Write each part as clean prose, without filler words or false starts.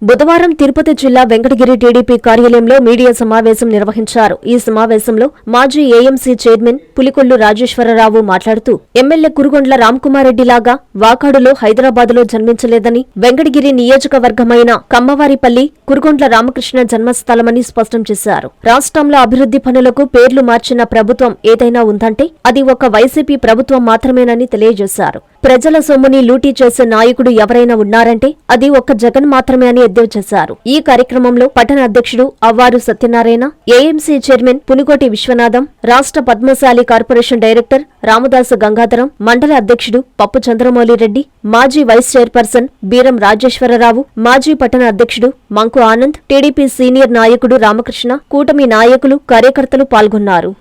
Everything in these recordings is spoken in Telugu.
బుధవారం తిరుపతి జిల్లా వెంకటగిరి టీడీపీ కార్యాలయంలో మీడియా సమావేశం నిర్వహించారు. ఈ సమావేశంలో మాజీ ఏఎంసీ చైర్మన్ పులికొల్లు రాజేశ్వరరావు మాట్లాడుతూ ఎమ్మెల్యే కురుగొండ్ల రామ్కుమారెడ్డిలాగా వాకాడులో హైదరాబాదులో జన్మించలేదని, వెంకటగిరి నియోజకవర్గమైన కమ్మవారిపల్లి కురుగొండ్ల రామకృష్ణ జన్మస్థలమని స్పష్టం చేశారు. రాష్ట్రంలో అభివృద్ధి పనులకు పేర్లు మార్చిన ప్రభుత్వం ఏదైనా ఉందంటే అది ఒక వైసీపీ ప్రభుత్వం మాత్రమేనని తెలియజేశారు. ప్రజల సొమ్ముని లూటీ చేసే నాయకుడు ఎవరైనా ఉన్నారంటే అది ఒక్క జగన్ మాత్రమే అని ఎద్దేవా చేశారు. ఈ కార్యక్రమంలో పట్టణ అధ్యక్షుడు అవ్వారు సత్యనారాయణ, ఏఎంసీ చైర్మన్ పునికోటి విశ్వనాథం, రాష్ట్ర పద్మశాలి కార్పొరేషన్ డైరెక్టర్ రామదాసు గంగాధరం, మండల అధ్యక్షుడు పప్పు చంద్రమౌళిరెడ్డి, మాజీ వైస్ చైర్పర్సన్ బీరం రాజేశ్వరరావు, మాజీ పట్టణ అధ్యక్షుడు మంకు ఆనంద్, టీడీపీ సీనియర్ నాయకుడు రామకృష్ణ, కూటమి నాయకులు, కార్యకర్తలు పాల్గొన్నారు.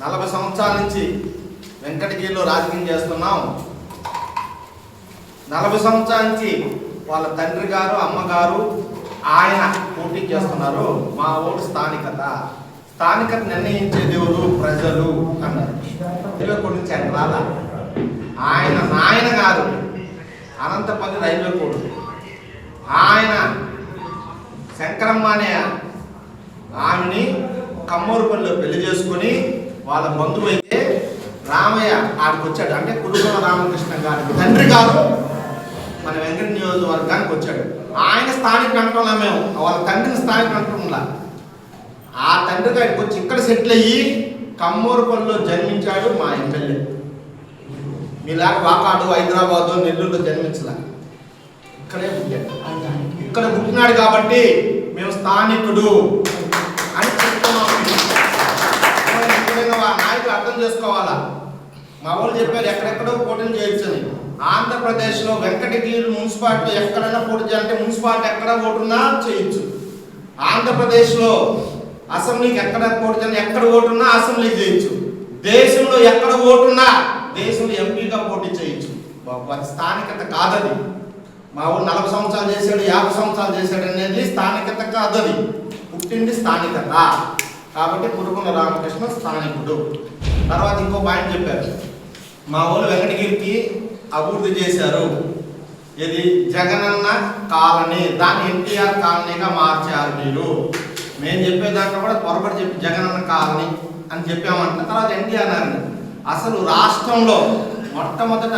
40 సంవత్సరాల నుంచి వెంకటగిరిలో రాజకీయం చేస్తున్నాం. 40 సంవత్సరాల నుంచి వాళ్ళ తండ్రి గారు, అమ్మగారు, ఆయన పోటీ చేస్తున్నారు. మా ఓటు స్థానికత నిర్ణయించే దేవుడు ప్రజలు అన్నారు. రైల్వే కోడ్ నుంచి ఆయన రాలా. ఆయన నాయన గారు అనంతపల్లి రైల్వే కోడ్, ఆయన శంకరమ్మ అనే ఆమెని కమ్మూరుపల్లిలో పెళ్లి చేసుకుని వాళ్ళ బంధువు అయితే రామయ్య ఆడికి వచ్చాడు. అంటే కురుగొండ్ల రామకృష్ణ గారి తండ్రి గారు మన వెంకట నియోజకవర్గానికి వచ్చాడు. ఆయన స్థానిక అంటున్నా, మేము వాళ్ళ తండ్రిని స్థానిక అంటున్నా. ఆ తండ్రి గారికి వచ్చి ఇక్కడ సెటిల్ అయ్యి కమ్మూరుపల్లిలో జన్మించాడు మా ఎమ్మెల్యే. మీలాగా వాకాడు, హైదరాబాదు, నెల్లూరులో జన్మించలే, ఇక్కడే పుట్టాడు. ఇక్కడ పుట్టినాడు కాబట్టి మేము స్థానికుడు అని చెప్తున్నాం. నాయకులు అర్థం చేసుకోవాలా. మా వాళ్ళు చెప్పారు ఎక్కడెక్కడో పోటీలు చేయొచ్చని. ఆంధ్రప్రదేశ్లో వెంకటగిరి మున్సిపాలిటీ ఎక్కడైనా పోటీ చేయాలంటే మున్సిపాలిటీ ఎక్కడ ఓటున్నా చేయొచ్చు. ఆంధ్రప్రదేశ్లో అసెంబ్లీకి ఎక్కడ పోటీ చేయాలి, ఎక్కడ ఓటున్నా అసెంబ్లీకి చేయొచ్చు. దేశంలో ఎక్కడ ఓటున్నా దేశంలో ఎంపీగా పోటీ చేయొచ్చు. స్థానికత కాదది. మా ఊరు 40 సంవత్సరాలు చేశాడు, 50 సంవత్సరాలు చేశాడు అనేది స్థానికత కాదది. పుట్టింది స్థానికత కాబట్టి కురుగొండ్ల రామకృష్ణ స్థానికుడు. తర్వాత ఇంకో పాయింట్ చెప్పారు, మా ఊళ్ళు వెంకటగిరికి అభివృద్ధి చేశారు. ఇది జగనన్న కాలనీ, దాన్ని ఎన్టీఆర్ కాలనీగా మార్చారు మీరు. మేము చెప్పే దాంట్లో కూడా పొరపాటు చెప్పి జగనన్న కాలనీ అని చెప్పామంట. తర్వాత ఎన్టీఆర్ అన్నారు. అసలు రాష్ట్రంలో మొట్టమొదట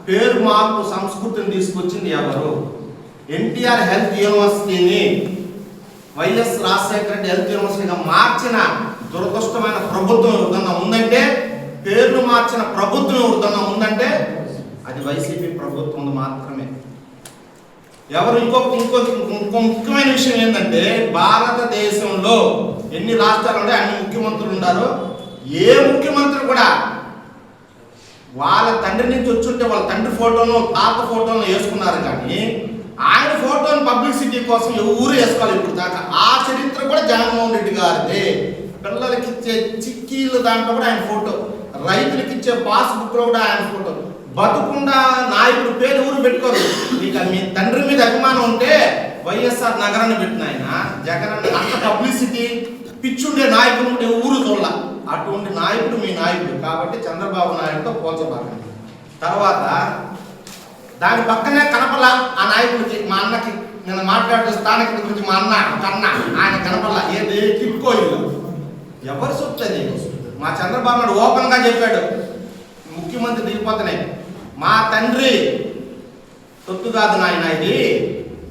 పేరు మార్పు సంస్కృతిని తీసుకొచ్చింది ఎవరు? ఎన్టీఆర్ హెల్త్ యూనివర్సిటీని వైఎస్ రాజశేఖర రెడ్డి హెల్త్ యూనివర్సిటీగా మార్చిన దురదృష్టమైన ప్రభుత్వం ఎవరిదన్నా ఉందంటే, పేర్లు మార్చిన ప్రభుత్వం ఎవరిదన్నా ఉందంటే అది వైసీపీ ప్రభుత్వం మాత్రమే. ఎవరు ఇంకో ముఖ్యమైన విషయం ఏంటంటే, భారతదేశంలో ఎన్ని రాష్ట్రాలు ఉంటే అన్ని ముఖ్యమంత్రులు ఉన్నారు. ఏ ముఖ్యమంత్రి కూడా వాళ్ళ తండ్రి నుంచి వచ్చుంటే వాళ్ళ తండ్రి ఫోటోను, తాత ఫోటోను వేసుకున్నారు. కానీ ఆయన ఫోటోని పబ్లిసిటీ కోసం ఎవరు వేసుకోవాలి ఇప్పుడు దాకా. ఆ చరిత్ర కూడా జగన్మోహన్ రెడ్డి గారిదే. పిల్లలకి ఇచ్చే చిక్కీలు దాంట్లో కూడా ఆయన ఫోటో, రైతులకి ఇచ్చే పాస్బుక్లో కూడా ఆయన ఫోటో. బతుకుండా నాయకుడు పేరు ఊరు పెట్టుకోరు. ఇక మీ తండ్రి మీద అభిమానం ఉంటే వైఎస్ఆర్ నగరాన్ని పెట్టిన ఆయన జగన్ అంత పబ్లిసిటీ పిచ్చుండే నాయకుడు ఉంటే ఊరు చూడాల. అటువంటి నాయకుడు మీ నాయకుడు కాబట్టి చంద్రబాబు నాయుడుతో పోల్చబాకండి. తర్వాత దాని పక్కనే కనపల ఆ నాయకుడికి, మా అన్నకి నేను మాట్లాడే స్థానికుడి గురించి మా అన్న కన్నా ఆయన కనపల. ఏది కిట్కోయిల్లు ఎవరు చెప్తుంది? మా చంద్రబాబు నాయుడు ఓపెన్గా చెప్పాడు, ముఖ్యమంత్రి దిగిపోతున్నాయి, మా తండ్రి సొత్తు కాదు నాయన, ఇది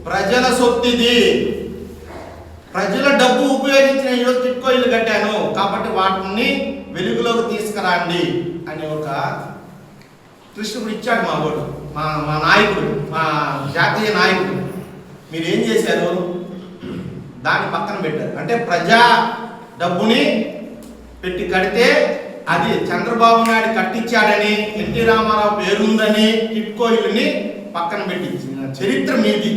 ప్రజల సొత్తు, ఇది ప్రజల డబ్బు ఉపయోగించిన ఈరోజు కిట్కోయిల్లు కట్టాను కాబట్టి వాటిని వెలుగులోకి తీసుకురండి అని ఒక కృష్ణుడు ఇచ్చాడు మా వాడు, మా నాయకుడు, మా జాతీయ నాయకుడు. మీరు ఏం చేశారు? దాన్ని పక్కన పెట్టారు. అంటే ప్రజా డబ్బుని పెట్టి కడితే అది చంద్రబాబు నాయుడు కట్టించాడని, ఎన్టీ రామారావు పేరుందని కిట్కోయిల్ని పక్కన పెట్టించిన చరిత్ర మీది.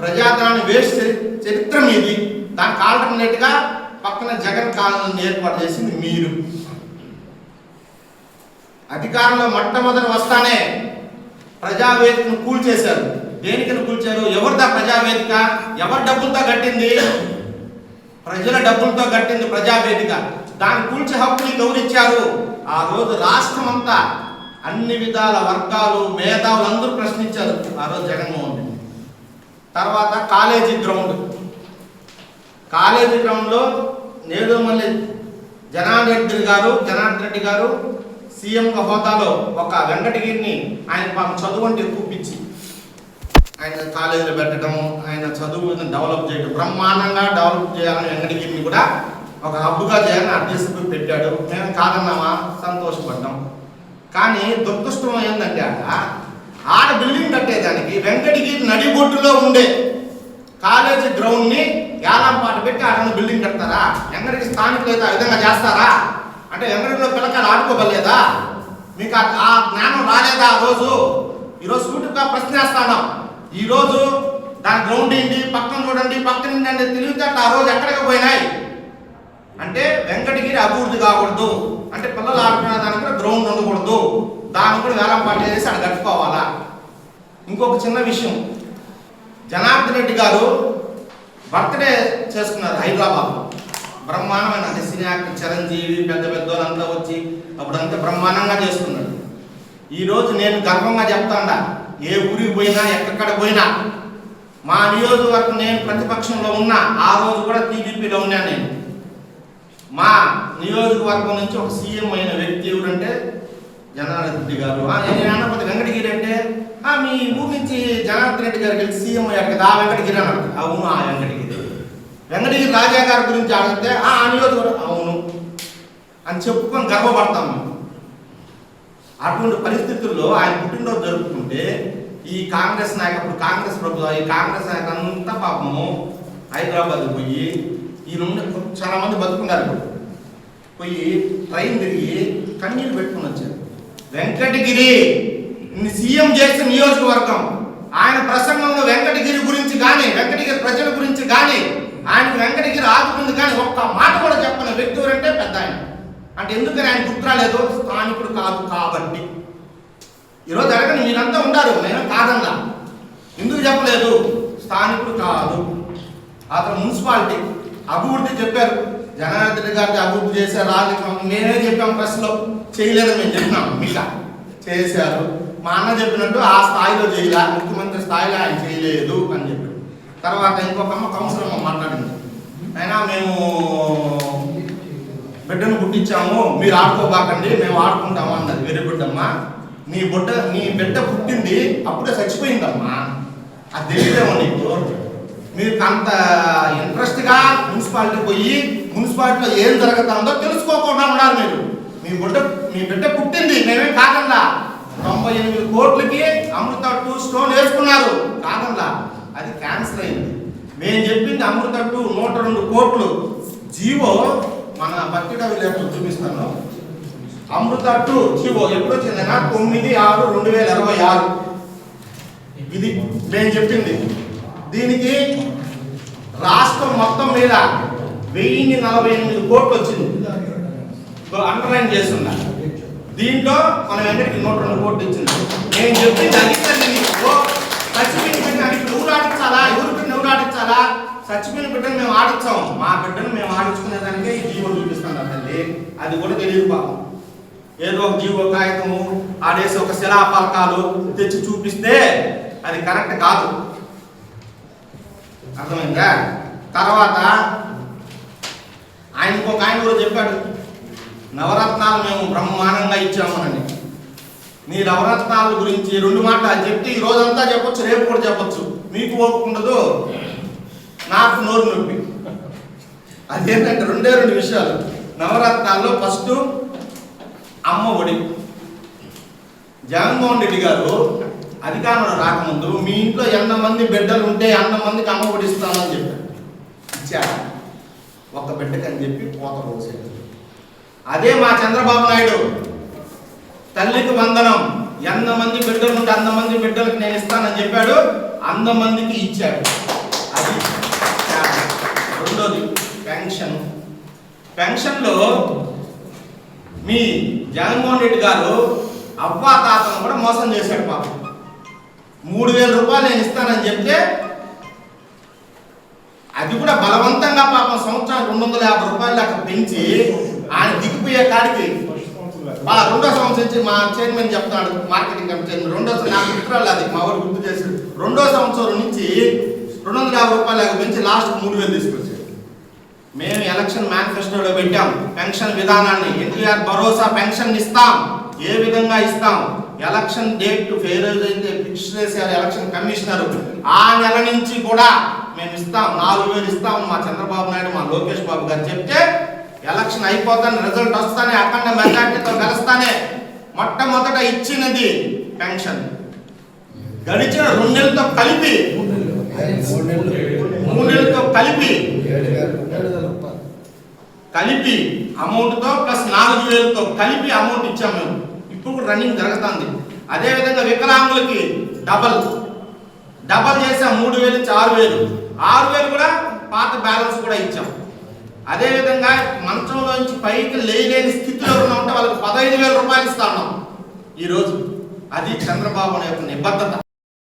ప్రజాధనాన్ని వేస్ట్ చరిత్ర మీది. దానికి ఆల్టర్నేట్గా పక్కన జగన్ కాలనీని ఏర్పాటు చేసింది మీరు. అధికారంలో మొట్టమొదటి వస్తానే ప్రజావేదికను కూల్చేశారు. దేనికని కూల్చారు? ఎవరిదా ప్రజావేదిక? ఎవరి డబ్బులతో కట్టింది? ప్రజల డబ్బులతో కట్టింది ప్రజావేదిక. దాన్ని కూల్చే హక్కులు ఎవరు ఇచ్చారు? ఆ రోజు రాష్ట్రం అంతా అన్ని విధాల వర్గాలు మేధావులు అందరూ ప్రశ్నించారు ఆ రోజు జగన్మోహన్ రెడ్డి. తర్వాత కాలేజీ గ్రౌండ్లో నేదుమల్లి జనార్దన్ రెడ్డి గారు సీఎం హోదాలో ఒక వెంకటగిరిని ఆయన పాపం చదువు అంటే కూపించి ఆయన కాలేజీలో పెట్టడం, ఆయన చదువుని డెవలప్ చేయడం, బ్రహ్మాండంగా డెవలప్ చేయాలని వెంకటగిరిని కూడా ఒక హబ్గా చేయాలని అధ్యక్షుడు పెట్టాడు. మేము కాదన్నామా, సంతోషపడ్డాం. కానీ దురదృష్టం ఏంటంటే ఆడ బిల్డింగ్ కట్టేదానికి వెంకటగిరి నడిబొట్టులో ఉండే కాలేజీ గ్రౌండ్ని ఏలంపాట పెట్టి ఆడ బిల్డింగ్ కడతారా? వెంకటగిరి స్థానికులు అయితే ఆ విధంగా చేస్తారా? అంటే వెంకటగిరిలో పిల్లకాయలు ఆడుకోగలేదా? మీకు ఆ జ్ఞానం రాలేదా? ఈరోజు సూటిగా ప్రశ్నిస్తాను. ఈరోజు దాని గ్రౌండ్ ఏంటి, పక్కన చూడండి, పక్కన అంటే తెలివితేట ఆ రోజు ఎక్కడికి పోయినాయి అంటే వెంకటగిరి అభివృద్ధి కాకూడదు అంటే పిల్లలు ఆడుకునే దానికి కూడా గ్రౌండ్ ఉండకూడదు, దాన్ని కూడా వేలం పాటు చేసి అక్కడ కట్టుకోవాలా. ఇంకొక చిన్న విషయం, జనార్దన్ రెడ్డి గారు బర్త్డే చేసుకున్నారు హైదరాబాద్. బ్రహ్మాండమైన అంటే సినీ యాక్టర్ చిరంజీవి పెద్ద వాళ్ళంతా వచ్చి అప్పుడంతా బ్రహ్మాండంగా చేసుకున్నాడు. ఈరోజు నేను గర్వంగా చెప్తాడా, ఏ ఊరికి పోయినా ఎక్కడ పోయినా మా నియోజకవర్గం నేను ప్రతిపక్షంలో ఉన్నా, ఆ రోజు కూడా టీడీపీలో ఉన్నా. నేను మా నియోజకవర్గం నుంచి ఒక సీఎం అయిన వ్యక్తి ఎవరంటే జనార్దన్ రెడ్డి గారు. నేను అన్నపోతే వెంకటగిరి అంటే మీ ఊరి నుంచి జనార్దన్ రెడ్డి గారు కలిసి సీఎం అయ్యారు కదా, ఆ వెంకటగిరి అన్నారు. అవును, ఆ వెంకటగిరి రాజా గారి గురించి అడిగితే ఆ నియోజకవర్గం అవును అని చెప్పుకొని గర్వపడతాం మేము. అటువంటి పరిస్థితుల్లో ఆయన పుట్టినరోజు జరుపుకుంటే ఈ కాంగ్రెస్ నాయకుడు కాంగ్రెస్ ప్రభుత్వం ఈ కాంగ్రెస్ నాయకులంతా పాపము హైదరాబాద్ పోయి ఈ నుండి చాలా మంది బతుకున్నారు, పోయి ట్రైన్ తిరిగి కన్నీళ్ళు పెట్టుకుని వచ్చారు. వెంకటగిరి సీఎం చేసిన నియోజకవర్గం, ఆయన ప్రసంగంలో వెంకటగిరి గురించి కానీ వెంకటగిరి ప్రజల గురించి కానీ ఆయనకు వెంకటగిరి ఆదుకుంది కానీ ఒక్క మాట కూడా చెప్పిన వ్యక్తి ఎవరంటే పెద్ద ఆయన. అంటే ఎందుకని ఆయన గుర్తురాలేదు, స్థానికుడు కాదు కాబట్టి. ఈరోజు అడగని మీరంతా ఉన్నారు, నేను కాదన్నా, ఎందుకు చెప్పలేదు, స్థానికుడు కాదు. అతను మున్సిపాలిటీ అభివృద్ధి చెప్పారు, జనార్దన్ గారికి అభివృద్ధి చేశారు. మేమే చెప్పాము, ప్రెస్లో చేయలేదని మేము చెప్పినాం, మీకు చేశారు. మా అన్న చెప్పినట్టు ఆ స్థాయిలో చేయలే, ముఖ్యమంత్రి స్థాయిలో ఆయన చేయలేదు అని చెప్పారు. తర్వాత ఇంకొక అమ్మ కౌన్సిలర్ మాట్లాడింది, అయినా మేము బిడ్డను పుట్టించాము, మీరు ఆడుకోబాకండి, మేము ఆడుకుంటాము అన్నది. వెరీ గుడ్ అమ్మా, నీ బిడ్డ పుట్టింది అప్పుడే చచ్చిపోయిందమ్మా, అది తెలియదేమో నీకు. మీరు అంత ఇంట్రెస్ట్గా మున్సిపాలిటీ పోయి మున్సిపాలిటీలో ఏం జరుగుతుందో తెలుసుకోకుండా ఉన్నారు మీరు. మీ బిడ్డ పుట్టింది, మేమే కాదల్లా. 98 కోట్లకి అమృత 2 స్టోన్ వేసుకున్నారు, కాదల్లా, అది క్యాన్సిల్ అయింది. మేము చెప్పింది అమృత 2 102 కోట్లు జీవో, మన పత్రికా విలేకరులు చూపిస్తాను. అమృత 2 జీవో ఎప్పుడు వచ్చిందన్నా 9/6/2026. ఇది మేము చెప్పింది. దీనికి రాష్ట్రం మొత్తం మీద 1048 కోట్లు వచ్చింది, అండర్లైన్ చేస్తున్నా. దీంట్లో మనం వెంకటకి 102 కోట్లు ఇచ్చింది. నేను చెప్పింది అది చచ్చిపోయిన బిడ్డని నువ్వు ఆడించాలా, ఎవరి బిడ్డను ఎవరు ఆడించాలా? చచ్చిపోయిన బిడ్డను మేము ఆడించాం, మా బిడ్డను మేము ఆడించుకునేదానికే ఈ జీవో చూపిస్తాను తల్లి. అది కూడా తెలియదు పాపం. ఏదో ఒక జీవో కాగితము ఆడేసి ఒక శిలాపలకాలు తెచ్చి చూపిస్తే అది కరెక్ట్ కాదు, అర్థమైందా? తర్వాత ఆయన ఇంకొక ఆయన కూడా చెప్పాడు, నవరత్నాలు మేము బ్రహ్మాండంగా ఇచ్చామని. నీ నవరత్నాల గురించి 2 మాటలు అది చెప్తే ఈ రోజంతా చెప్పొచ్చు, రేపు కూడా చెప్పొచ్చు. మీకు ఓపిక ఉండదు, నాకు నోరు నొప్పి. అదేంటంటే 2 విషయాలు. నవరత్నాల్లో ఫస్ట్ అమ్మ ఒడి. జగన్మోహన్ రెడ్డి గారు అధికారంలో రాకముందు మీ ఇంట్లో ఎంతమంది బిడ్డలు ఉంటే ఎంతమందికి అమ్మ ఒడి ఇస్తామని చెప్పారు, ఇచ్చారు. ఒక్క బిడ్డకి అని చెప్పి పోత పోసాడు. అదే మా చంద్రబాబు నాయుడు తల్లికి వందనం, ఎంతమంది బిడ్డలు ఉంటే అంతమంది బిడ్డలకు నేను ఇస్తానని చెప్పాడు, అంతమందికి ఇచ్చాడు. అది రెండోది పెన్షన్. పెన్షన్లో మీ జగన్మోహన్ రెడ్డి గారు అవ్వా తాతను కూడా మోసం చేశాడు పాపం. 3000 రూపాయలు నేను ఇస్తానని చెప్తే అది కూడా బలవంతంగా పాపం సంవత్సరానికి 250 రూపాయలు దాకా పెంచి ఆయన దిగిపోయే కాడికి రెండో సంవత్సరం నుంచి మా చైర్మన్ చెప్తున్నాడు, మార్కెటింగ్ కమిటీ చైర్మన్, నాకు గుర్తురాలి అది మా ఊరు గుర్తు చేసి, రెండో సంవత్సరం నుంచి 250 రూపాయలు పెంచి లాస్ట్ 3000 తీసుకొచ్చారు. మేము ఎలక్షన్ మేనిఫెస్టోలో పెట్టాం పెన్షన్ విధానాన్ని, ఎన్టీఆర్ భరోసా పెన్షన్ ఇస్తాం, ఏ విధంగా ఇస్తాం, ఎలక్షన్ డేట్ ఫెయిర్ అయితే ఫిక్స్ చేశారు ఎలక్షన్ కమిషనర్, ఆ నెల నుంచి కూడా మేము ఇస్తాం, 4000 ఇస్తాం మా చంద్రబాబు నాయుడు మా లోకేష్ బాబు గారు చెప్తే, ఎలక్షన్ అయిపోతానే రిజల్ట్ వస్తానే అఖండ మెజార్టీతో గెలుస్తానే మొట్టమొదట ఇచ్చినది పెన్షన్. గడిచిన 2 నెలలతో కలిపి 3 నెలలతో కలిపి అమౌంట్తో ప్లస్ 4000తో కలిపి అమౌంట్ ఇచ్చాం మేము. ఇప్పుడు రన్నింగ్ జరుగుతుంది. అదేవిధంగా వికలాంగులకి డబల్ చేసాం, 3000 నుంచి 6000 కూడా పాత బ్యాలెన్స్ కూడా ఇచ్చాం. అదేవిధంగా మంచంలోంచి పైకి లేని స్థితిలో ఉంటే వాళ్ళకి 15,000 రూపాయలు ఇస్తా ఉన్నాం ఈరోజు. అది చంద్రబాబు యొక్క నిబద్ధత.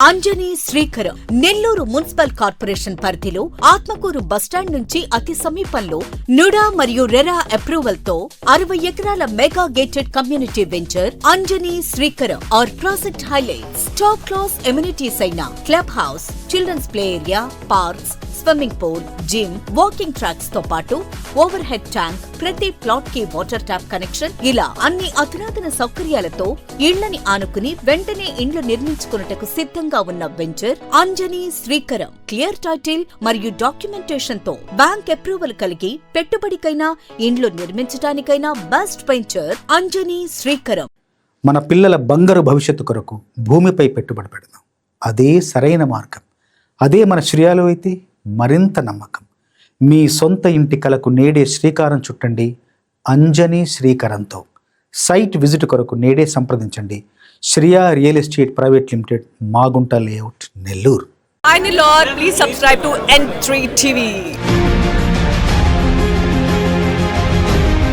అంజనీ శ్రీకరం నెల్లూరు మున్సిపల్ కార్పొరేషన్ పరిధిలో ఆత్మకూరు బస్టాండ్ నుంచి అతి సమీపంలో నుడా మరియు రెరా అప్రూవల్ తో 60 ఎకరాల mega gated community venture Anjani Srikaram. Our project highlights top class amenities అయిన club house, children's play area, parks, swimming pool, gym, walking tracks తో పాటు ఓవర్ హెడ్ ట్యాంక్, ప్రతి ప్లాట్ కి వాటర్ ట్యాప్ కనెక్షన్, ఇలా అన్ని అధునాతన సౌకర్యాలతో ఇళ్లని ఆనుకుని వెంటనే ఇండ్లు నిర్మించుకున్నటకు సిద్ధంగా ఉన్న venture Anjani Srikaram. Clear title మరియు డాక్యుమెంటేషన్ తో బ్యాంక్ అప్రూవల్ కలిగి పెట్టుబడికైనా ఇండ్లు నిర్మించడానికైనా బెస్ట్ వెంచర్ అంజనీ శ్రీకరం. మన పిల్లల బంగారు భవిష్యత్తు కొరకు భూమిపై పెట్టుబడి పెడదాం. అదే సరైన మార్గం. అదే మన శ్రేయాలు అయితే మరింత నమ్మకం. మీ సొంత ఇంటి కలకు నేడే శ్రీకారం చుట్టండి అంజనీ శ్రీకరంతో. సైట్ విజిట్ కొరకు నేడే సంప్రదించండి. Shriya real estate private limited, Magunta layout, Nellore. Hi Nellore, please subscribe to N3 TV.